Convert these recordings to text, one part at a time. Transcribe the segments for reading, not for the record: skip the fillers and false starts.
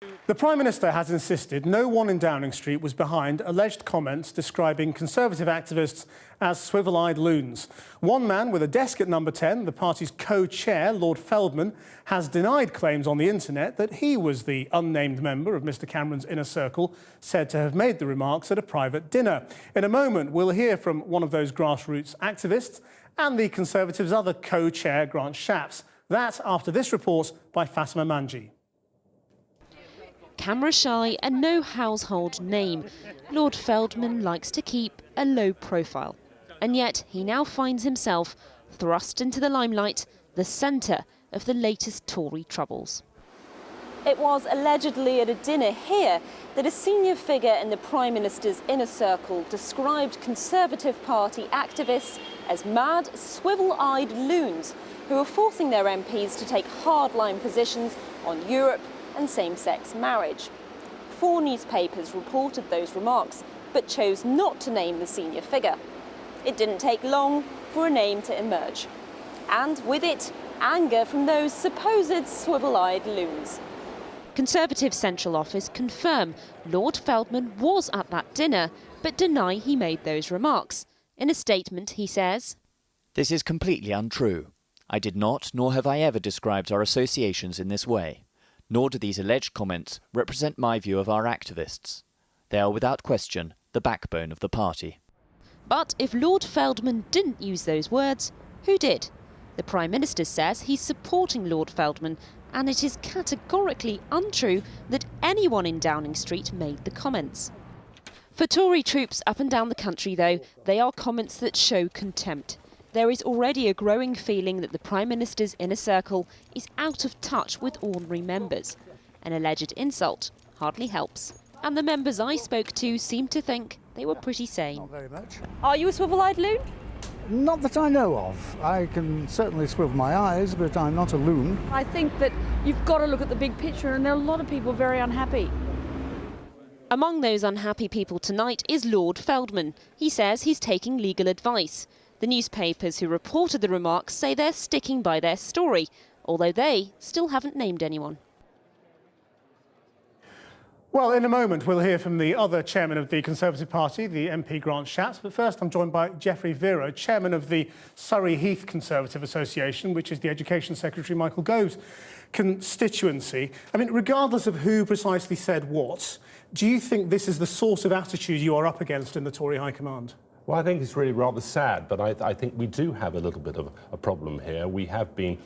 The Prime Minister has insisted no one in Downing Street was behind alleged comments describing Conservative activists as swivel-eyed loons. One man with a desk at number 10, the party's co-chair, Lord Feldman, has denied claims on the internet that he was the unnamed member of Mr Cameron's inner circle, said to have made the remarks at a private dinner. In a moment, we'll hear from one of those grassroots activists and the Conservatives' other co-chair, Grant Shapps. That after this report by Fatima Manji. Camera shy and no household name, Lord Feldman likes to keep a low profile. And yet he now finds himself thrust into the limelight, the centre of the latest Tory troubles. It was allegedly at a dinner here that a senior figure in the Prime Minister's inner circle described Conservative Party activists as mad, swivel-eyed loons who are forcing their MPs to take hardline positions on Europe and same-sex marriage. 4 newspapers reported those remarks, but chose not to name the senior figure. It didn't take long for a name to emerge. And with it, anger from those supposed swivel-eyed loons. Conservative Central Office confirm Lord Feldman was at that dinner, but deny he made those remarks. In a statement, he says, "This is completely untrue. I did not, nor have I ever described our associations in this way. Nor do these alleged comments represent my view of our activists. They are without question the backbone of the party." But if Lord Feldman didn't use those words, who did? The Prime Minister says he's supporting Lord Feldman, and it is categorically untrue that anyone in Downing Street made the comments. For Tory troops up and down the country, though, they are comments that show contempt. There is already a growing feeling that the Prime Minister's inner circle is out of touch with ordinary members. An alleged insult hardly helps. And the members I spoke to seemed to think they were pretty sane. Not very much. Are you a swivel-eyed loon? Not that I know of. I can certainly swivel my eyes, but I'm not a loon. I think that you've got to look at the big picture, and there are a lot of people very unhappy. Among those unhappy people tonight is Lord Feldman. He says he's taking legal advice. The newspapers who reported the remarks say they're sticking by their story, although they still haven't named anyone. Well, in a moment, we'll hear from the other chairman of the Conservative Party, the MP Grant Shapps. But first, I'm joined by Geoffrey Vera, chairman of the Surrey Heath Conservative Association, which is the Education Secretary Michael Gove's constituency. I mean, regardless of who precisely said what, do you think this is the sort of attitude you are up against in the Tory High Command? Well, I think it's really rather sad, but I think we do have a little bit of a problem here. We have been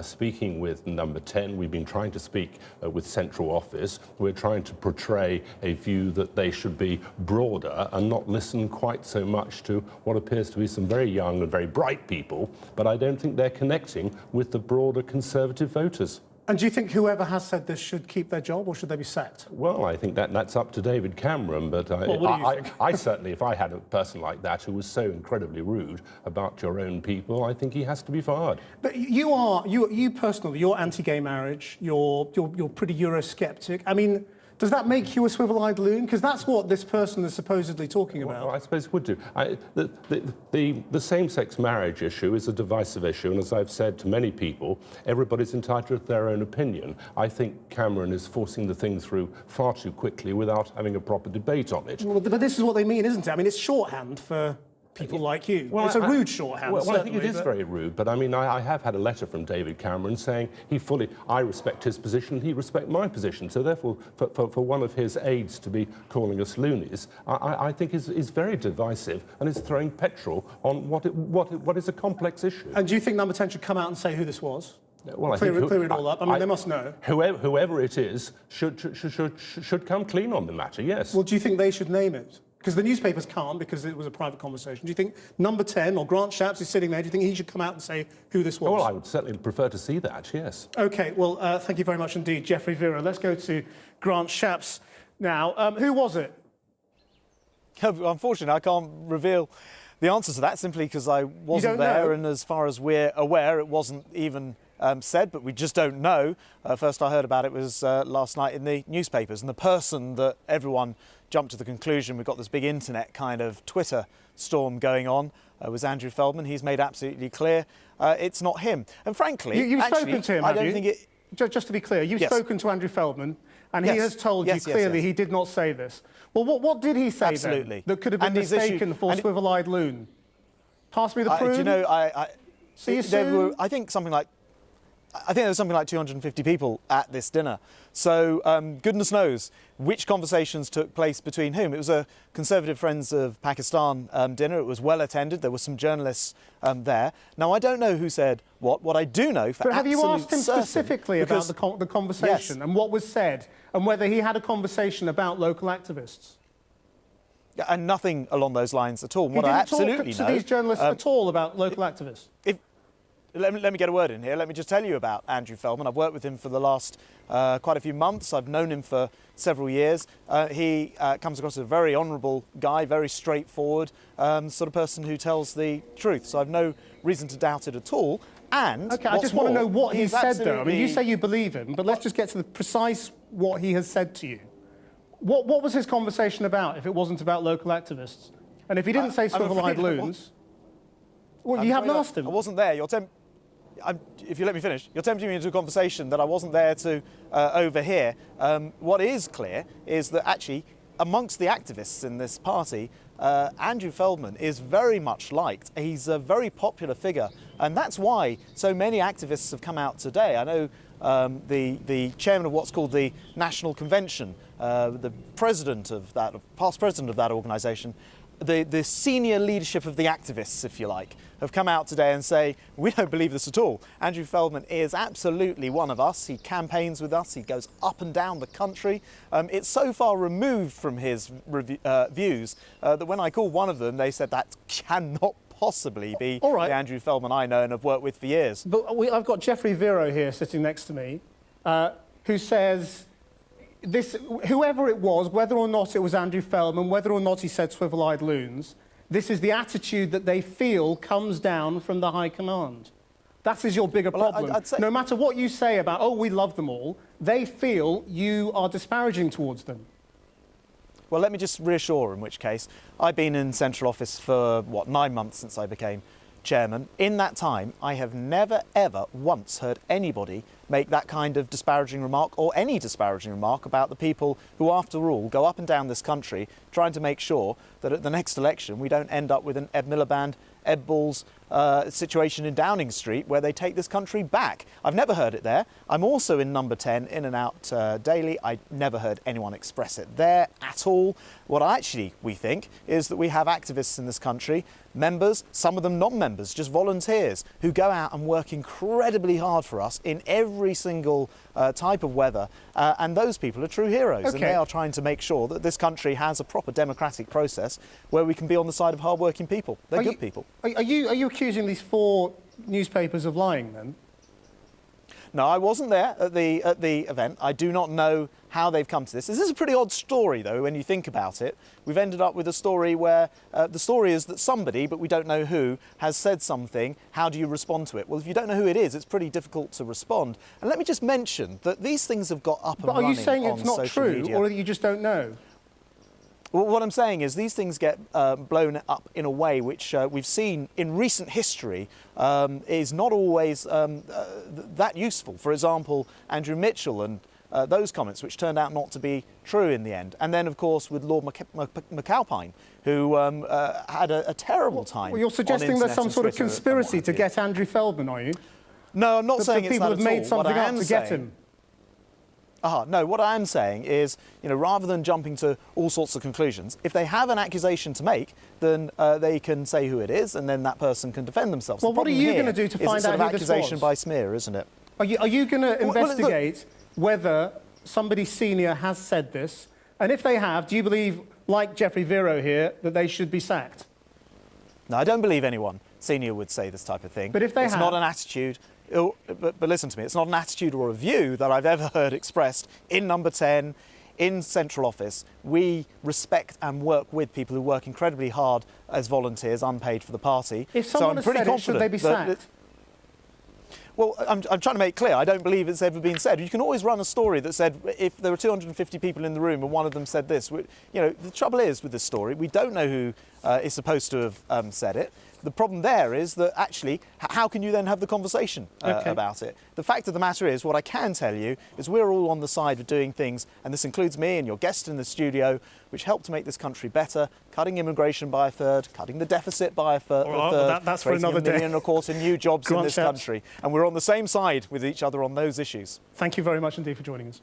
speaking with number 10. We've been trying to speak with Central Office. We're trying to portray a view that they should be broader and not listen quite so much to what appears to be some very young and very bright people, but I don't think they're connecting with the broader Conservative voters. And do you think whoever has said this should keep their job, or should they be sacked? Well, I think that's up to David Cameron, but I certainly, if I had a person like that who was so incredibly rude about your own people, I think he has to be fired. But you personally, you're anti-gay marriage, you're pretty Eurosceptic. I mean, does that make you a swivel-eyed loon? Because that's what this person is supposedly talking about. Well, I suppose it would do. The same-sex marriage issue is a divisive issue, and as I've said to many people, everybody's entitled to their own opinion. I think Cameron is forcing the thing through far too quickly without having a proper debate on it. Well, but this is what they mean, isn't it? I mean, it's shorthand for people like you. Well, it's a rude shorthand, well, I think it is very rude, but I mean, I have had a letter from David Cameron saying I respect his position, he respects my position, so therefore, for one of his aides to be calling us loonies, I think is very divisive and is throwing petrol on what is a complex issue. And do you think Number 10 should come out and say who this was? Well, I clear think it all up. I mean, they must know. Whoever it is should come clean on the matter, yes. Well, do you think they should name it? Because the newspapers can't, because it was a private conversation. Do you think Number 10 or Grant Shapps is sitting there, do you think he should come out and say who this was? Well, I would certainly prefer to see that, yes. OK, well, thank you very much indeed, Geoffrey Vera. Let's go to Grant Shapps now. Who was it? Unfortunately, I can't reveal the answer to that simply because I wasn't there, and as far as we're aware, it wasn't even said, but we just don't know. First I heard about it was last night in the newspapers, and the person that everyone jumped to the conclusion, we've got this big internet kind of Twitter storm going on, was Andrew Feldman. He's made absolutely clear it's not him. And frankly, you've spoken to him, I don't think it Just to be clear, you've Yes. spoken to Andrew Feldman, and he Yes. has told Yes, you yes, clearly yes. he did not say this. Well, what did he say Absolutely. then that could have been And he's issued- mistaken for and- swivel-eyed loon? Pass me the prune. Do you know, See you there soon. were, I think there was something like 250 people at this dinner. So goodness knows which conversations took place between whom. It was a Conservative Friends of Pakistan dinner. It was well attended. There were some journalists there. Now, I don't know who said what. What I do know for But have you asked him certain, specifically because- about the conversation Yes. and what was said, and whether he had a conversation about local activists? Yeah, and nothing along those lines at all. He What I didn't absolutely talk to know, these journalists at all about local activists. Let me get a word in here. Let me just tell you about Andrew Feldman. I've worked with him for the last quite a few months. I've known him for several years. He comes across as a very honourable guy, very straightforward, sort of person who tells the truth. So I've no reason to doubt it at all. And Okay, I just want to know what he he's said, though. I mean, you absolutely- say you believe him, but let's just get to the precise what he has said to you. What was his conversation about if it wasn't about local activists? And if he didn't say I'm swivel-eyed afraid I loons, well, you haven't asked him. I wasn't there. If you let me finish, you're tempting me into a conversation that I wasn't there to overhear. What is clear is that actually, amongst the activists in this party, Andrew Feldman is very much liked. He's a very popular figure, and that's why so many activists have come out today. I know the chairman of what's called the National Convention, the president of that, past president of that organisation, the senior leadership of the activists, if you like, have come out today and say, we don't believe this at all. Andrew Feldman is absolutely one of us. He campaigns with us. He goes up and down the country. It's so far removed from his views that when I called one of them, they said that cannot possibly be All right. the Andrew Feldman I know and have worked with for years. But I've got Geoffrey Vero here sitting next to me, who says whoever it was, whether or not it was Andrew Feldman, whether or not he said swivel-eyed loons, this is the attitude that they feel comes down from the high command. That is your bigger problem. I'd say, no matter what you say about, oh, we love them all, they feel you are disparaging towards them. Well, let me just reassure, in which case, I've been in central office for, 9 months since I became chairman. In that time, I have never, ever once heard anybody make that kind of disparaging remark or any disparaging remark about the people who, after all, go up and down this country trying to make sure that at the next election we don't end up with an Ed Miliband, Ed Balls situation in Downing Street where they take this country back. I've never heard it there. I'm also in number 10, in and out daily. I never heard anyone express it there at all. What we think is that we have activists in this country, members, some of them non-members, just volunteers, who go out and work incredibly hard for us in every single type of weather, and those people are true heroes, and they are trying to make sure that this country has a proper democratic process where we can be on the side of hard-working people. They're good people. Are you accusing these 4 newspapers of lying, then? No, I wasn't there at the event. I do not know how they've come to this. This is a pretty odd story, though, when you think about it. We've ended up with a story where the story is that somebody, but we don't know who, has said something. How do you respond to it? Well, if you don't know who it is, it's pretty difficult to respond. And let me just mention that these things have got up and running on social media. But are you saying it's not true, or that you just don't know? Well, what I'm saying is these things get blown up in a way which we've seen in recent history is not always that useful. For example, Andrew Mitchell and those comments, which turned out not to be true in the end. And then, of course, with Lord McAlpine, who had a terrible time. Well, you're suggesting there's some sort of conspiracy to get Andrew Feldman, are you? No, I'm not saying it's that at all. People have made something up to get him. No, what I am saying is, rather than jumping to all sorts of conclusions, if they have an accusation to make, then they can say who it is, and then that person can defend themselves. Well, what are you going to do to find out who this was? Accusation by smear, isn't it? Are you going to investigate whether somebody senior has said this? And if they have, do you believe, like Geoffrey Vero here, that they should be sacked? No, I don't believe anyone senior would say this type of thing. But if they have... It's not an attitude... But listen to me, it's not an attitude or a view that I've ever heard expressed in number 10, in central office. We respect and work with people who work incredibly hard as volunteers, unpaid for the party. If someone has said it, should they be sacked? Well, I'm trying to make clear, I don't believe it's ever been said. You can always run a story that said, if there were 250 people in the room and one of them said this, the trouble is with this story, we don't know who is supposed to have said it. the problem there is that actually, how can you then have the conversation about it? The fact of the matter is, what I can tell you is we're all on the side of doing things, and this includes me and your guest in the studio, which help to make this country better, cutting immigration by a third, cutting the deficit by a third, that's for another day. 1 million, of course, in new jobs in this country. And we're on the same side with each other on those issues. Thank you very much indeed for joining us.